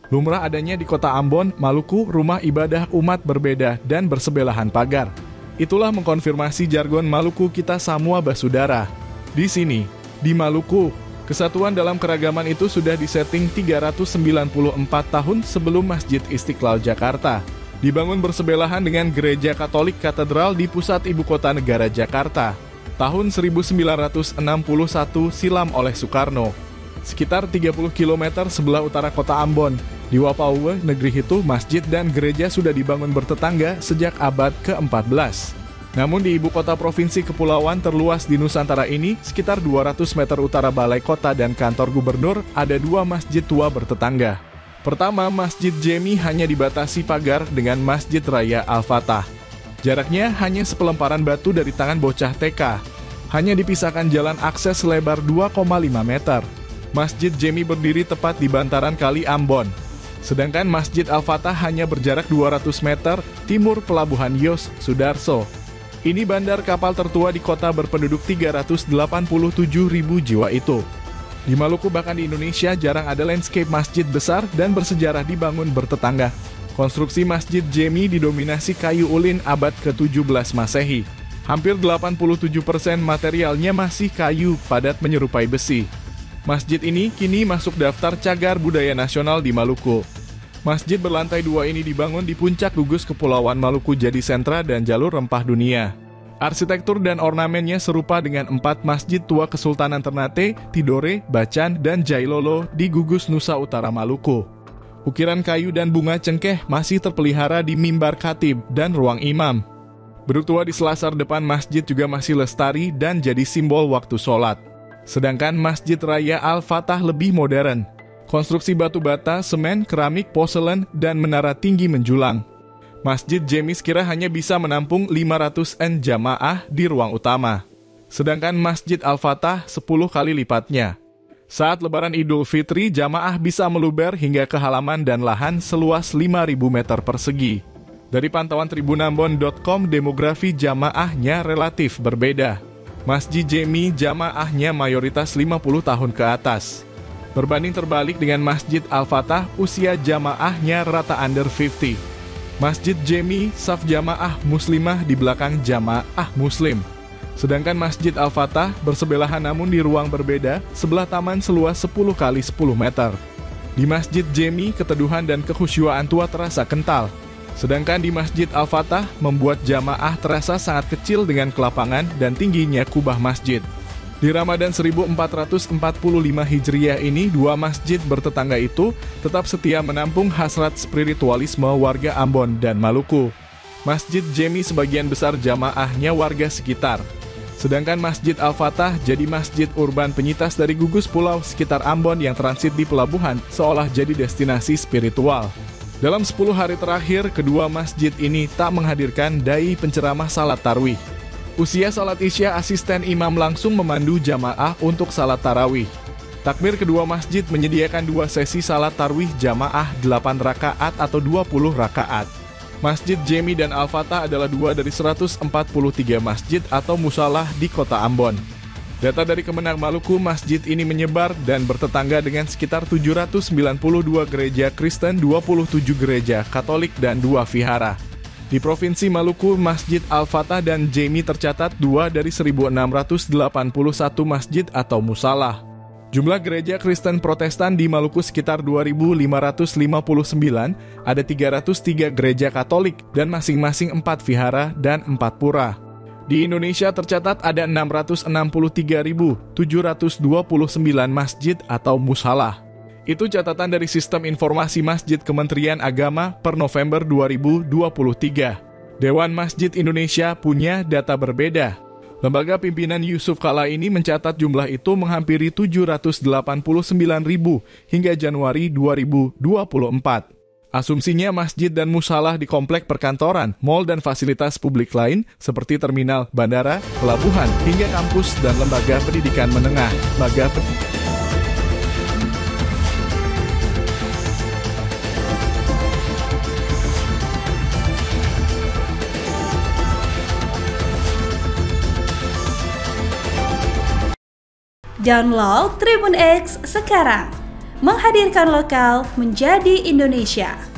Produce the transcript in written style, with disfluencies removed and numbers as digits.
Lumrah adanya di kota Ambon, Maluku, rumah ibadah umat berbeda dan bersebelahan pagar. Itulah mengkonfirmasi jargon Maluku kita semua basudara. Di sini, di Maluku, kesatuan dalam keragaman itu sudah disetting 394 tahun sebelum Masjid Istiqlal Jakarta. Dibangun bersebelahan dengan Gereja Katolik Katedral di pusat ibu kota negara Jakarta. Tahun 1961 silam oleh Soekarno. Sekitar 30 km sebelah utara kota Ambon. Di Wapauwe, negeri itu, masjid dan gereja sudah dibangun bertetangga sejak abad ke-14. Namun di ibu kota provinsi kepulauan terluas di Nusantara ini, sekitar 200 meter utara balai kota dan kantor gubernur, ada dua masjid tua bertetangga. Pertama, Masjid Jemi hanya dibatasi pagar dengan Masjid Raya Al-Fatah. Jaraknya hanya sepelemparan batu dari tangan bocah TK. Hanya dipisahkan jalan akses lebar 2,5 meter. Masjid Jemi berdiri tepat di bantaran Kali Ambon. Sedangkan Masjid Al-Fatah hanya berjarak 200 meter timur Pelabuhan Yos, Sudarso. Ini bandar kapal tertua di kota berpenduduk 387.000 jiwa itu. Di Maluku bahkan di Indonesia jarang ada landscape masjid besar dan bersejarah dibangun bertetangga. Konstruksi Masjid Jemi didominasi kayu ulin abad ke-17 Masehi. Hampir 87% materialnya masih kayu padat menyerupai besi. Masjid ini kini masuk daftar cagar budaya nasional di Maluku. Masjid berlantai 2 ini dibangun di puncak gugus Kepulauan Maluku jadi sentra dan jalur rempah dunia. Arsitektur dan ornamennya serupa dengan 4 masjid tua Kesultanan Ternate, Tidore, Bacan, dan Jailolo di gugus Nusa Utara Maluku. Ukiran kayu dan bunga cengkeh masih terpelihara di mimbar khatib dan ruang imam. Beduk tua di selasar depan masjid juga masih lestari dan jadi simbol waktu sholat. Sedangkan Masjid Raya Al-Fatah lebih modern. Konstruksi batu bata, semen, keramik, porselen, dan menara tinggi menjulang. Masjid Jemi sekira hanya bisa menampung 500 jamaah di ruang utama. Sedangkan Masjid Al-Fatah 10 kali lipatnya. Saat Lebaran Idul Fitri, jamaah bisa meluber hingga ke halaman dan lahan seluas 5.000 meter persegi. Dari pantauan tribunambon.com, demografi jamaahnya relatif berbeda. Masjid Jemi jamaahnya mayoritas 50 tahun ke atas. Berbanding terbalik dengan Masjid Al-Fatah, usia jamaahnya rata under 50. Masjid Jemi, saf jamaah muslimah di belakang jamaah muslim. Sedangkan Masjid Al-Fatah bersebelahan namun di ruang berbeda, sebelah taman seluas 10 kali 10 meter. Di Masjid Jemi, keteduhan dan kekhusyuan tua terasa kental. Sedangkan di Masjid Al-Fatah membuat jamaah terasa sangat kecil dengan kelapangan dan tingginya kubah masjid. Di Ramadan 1445 Hijriah ini, dua masjid bertetangga itu tetap setia menampung hasrat spiritualisme warga Ambon dan Maluku. Masjid Jemi sebagian besar jamaahnya warga sekitar. Sedangkan Masjid Al-Fatah jadi masjid urban penyitas dari gugus pulau sekitar Ambon yang transit di pelabuhan seolah jadi destinasi spiritual. Dalam 10 hari terakhir, kedua masjid ini tak menghadirkan dai penceramah salat tarawih. Usia salat isya, asisten imam langsung memandu jamaah untuk salat tarawih. Takmir kedua masjid menyediakan 2 sesi salat tarawih jamaah 8 rakaat atau 20 rakaat. Masjid Jemi dan Al-Fatah adalah 2 dari 143 masjid atau musalah di kota Ambon. Data dari Kemenang Maluku, masjid ini menyebar dan bertetangga dengan sekitar 792 gereja Kristen, 27 gereja Katolik, dan 2 vihara. Di Provinsi Maluku, Masjid Al-Fatah dan Jemi tercatat 2 dari 1681 masjid atau musalah. Jumlah gereja Kristen Protestan di Maluku sekitar 2.559, ada 303 gereja Katolik dan masing-masing 4 vihara dan 4 pura. Di Indonesia tercatat ada 663.729 masjid atau musalah. Itu catatan dari Sistem Informasi Masjid Kementerian Agama per November 2023. Dewan Masjid Indonesia punya data berbeda. Lembaga pimpinan Yusuf Kala ini mencatat jumlah itu menghampiri 789.000 hingga Januari 2024. Asumsinya masjid dan musalah di komplek perkantoran, mal dan fasilitas publik lain seperti terminal, bandara, pelabuhan, hingga kampus dan lembaga pendidikan menengah. Download Tribun X sekarang, menghadirkan lokal menjadi Indonesia.